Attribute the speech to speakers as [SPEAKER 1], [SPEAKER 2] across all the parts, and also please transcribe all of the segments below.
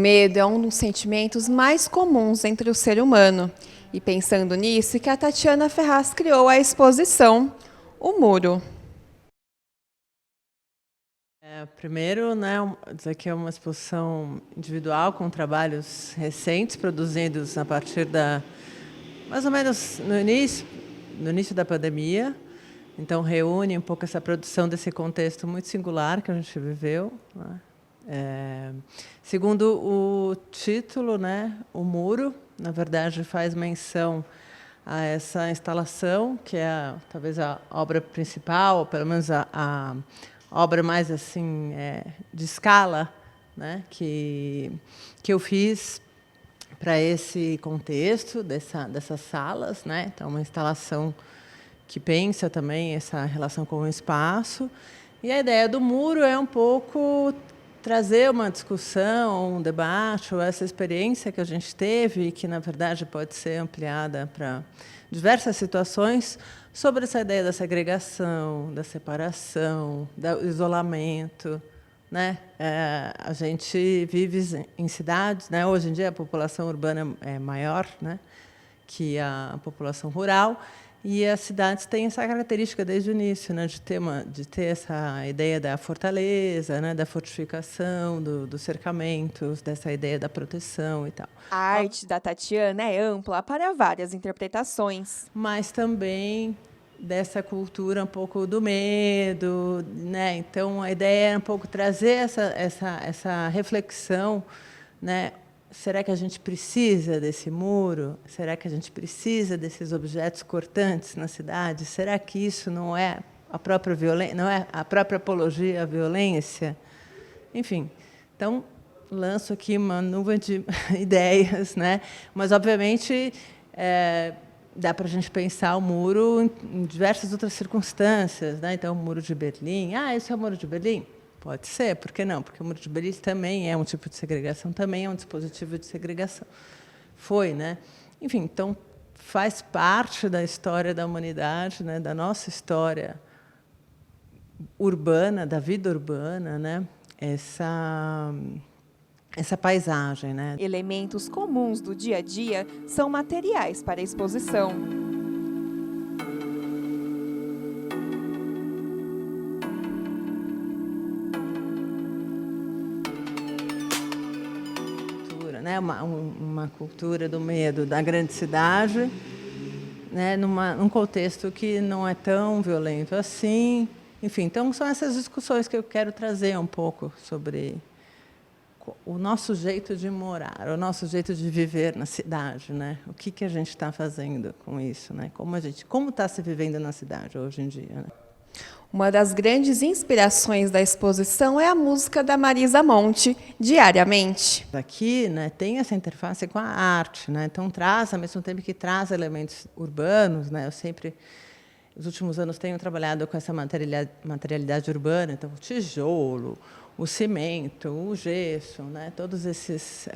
[SPEAKER 1] medo é um dos sentimentos mais comuns entre o ser humano. E pensando nisso, que a Tatiana Ferraz criou a exposição O Muro.
[SPEAKER 2] Primeiro, né, dizer que é uma exposição individual com trabalhos recentes produzidos a partir mais ou menos no início da pandemia. Então reúne um pouco essa produção desse contexto muito singular que a gente viveu, né? Segundo o título, né, O Muro, na verdade, faz menção a essa instalação, que é talvez a obra principal, ou pelo menos a obra mais assim de escala, né, que eu fiz para esse contexto dessas salas, né? Então, uma instalação que pensa também essa relação com o espaço. E a ideia do muro é um pouco trazer uma discussão, um debate, ou essa experiência que a gente teve, e que, na verdade, pode ser ampliada para diversas situações, sobre essa ideia da segregação, da separação, do isolamento, né? A gente vive em cidades, né? Hoje em dia a população urbana é maior, né, que a população rural, e as cidades têm essa característica desde o início, né, de ter essa ideia da fortaleza, né, da fortificação, dos cercamentos, dessa ideia da proteção e tal.
[SPEAKER 1] A arte da Tatiana é ampla para várias interpretações.
[SPEAKER 2] Mas também dessa cultura um pouco do medo, né? Então a ideia é um pouco trazer essa reflexão, né? Será que a gente precisa desse muro? Será que a gente precisa desses objetos cortantes na cidade? Será que isso não é a própria violência, não é a própria apologia à violência? Enfim, então lanço aqui uma nuvem de ideias, né? Mas obviamente dá para a gente pensar o muro em diversas outras circunstâncias, né? Então, o Muro de Berlim. Esse é o Muro de Berlim? Pode ser, por que não? Porque o Muro de Berlim também é um tipo de segregação, também é um dispositivo de segregação. Foi, né? Enfim, então, faz parte da história da humanidade, né? Da nossa história urbana, da vida urbana, né? Essa paisagem, né?
[SPEAKER 1] Elementos comuns do dia a dia são materiais para a exposição.
[SPEAKER 2] Né? Uma cultura do medo da grande cidade, né? Num contexto que não é tão violento assim. Enfim, então são essas discussões que eu quero trazer um pouco sobre o nosso jeito de morar, o nosso jeito de viver na cidade, né? O que a gente está fazendo com isso, né? Como está se vivendo na cidade hoje em dia, né?
[SPEAKER 1] Uma das grandes inspirações da exposição é a música da Marisa Monte, Diariamente.
[SPEAKER 2] Aqui, né, tem essa interface com a arte, né? Então traz, ao mesmo tempo que traz elementos urbanos, né? Eu sempre, nos últimos anos, tenho trabalhado com essa materialidade urbana, então o tijolo, o cimento, o gesso, né? Todos esses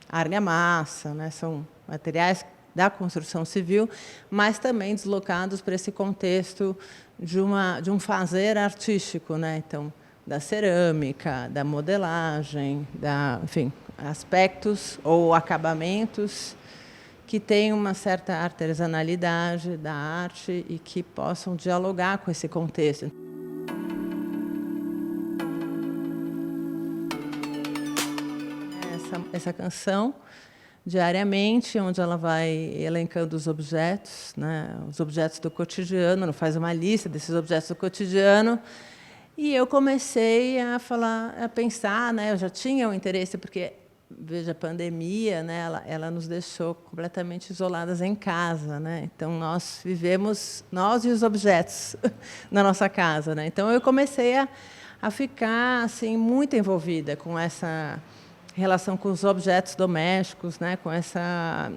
[SPEAKER 2] argamassa, né? São materiais da construção civil, mas também deslocados para esse contexto de um fazer artístico, né? Então, da cerâmica, da modelagem, enfim, aspectos ou acabamentos que têm uma certa artesanalidade da arte e que possam dialogar com esse contexto. Essa canção, Diariamente, onde ela vai elencando os objetos, né, os objetos do cotidiano, ela faz uma lista desses objetos do cotidiano, e eu comecei a pensar, né, eu já tinha um interesse, porque, veja, a pandemia, né, ela nos deixou completamente isoladas em casa, né, então nós vivemos, nós e os objetos na nossa casa, né, então eu comecei a ficar assim, muito envolvida com essa relação com os objetos domésticos, né, com essa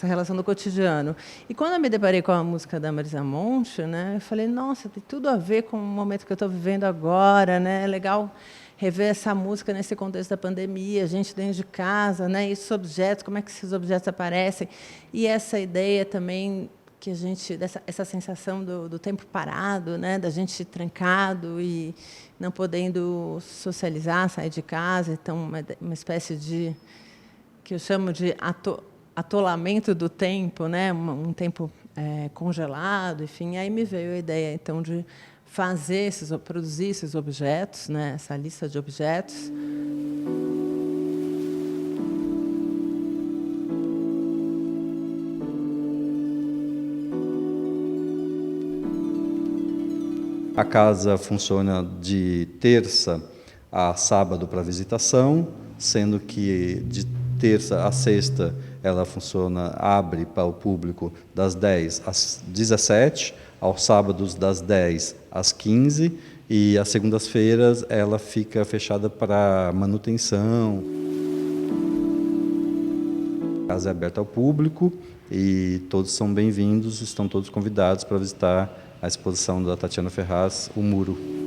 [SPEAKER 2] relação do cotidiano. E quando eu me deparei com a música da Marisa Monte, né, eu falei, nossa, tem tudo a ver com o momento que eu estou vivendo agora, né, é legal rever essa música nesse contexto da pandemia, a gente dentro de casa, né, esses objetos, como é que esses objetos aparecem, e essa ideia também que a gente essa sensação do tempo parado, né, da gente trancado e não podendo socializar, sair de casa, então uma espécie de que eu chamo de atolamento do tempo, né, um tempo congelado, enfim. Aí me veio a ideia então de produzir esses objetos, né, essa lista de objetos.
[SPEAKER 3] A casa funciona de terça a sábado para visitação, sendo que de terça a sexta ela abre para o público das 10 às 17, aos sábados das 10 às 15, e às segundas-feiras ela fica fechada para manutenção. A casa é aberta ao público e todos são bem-vindos, estão todos convidados para visitar a exposição da Tatiana Ferraz, O Muro.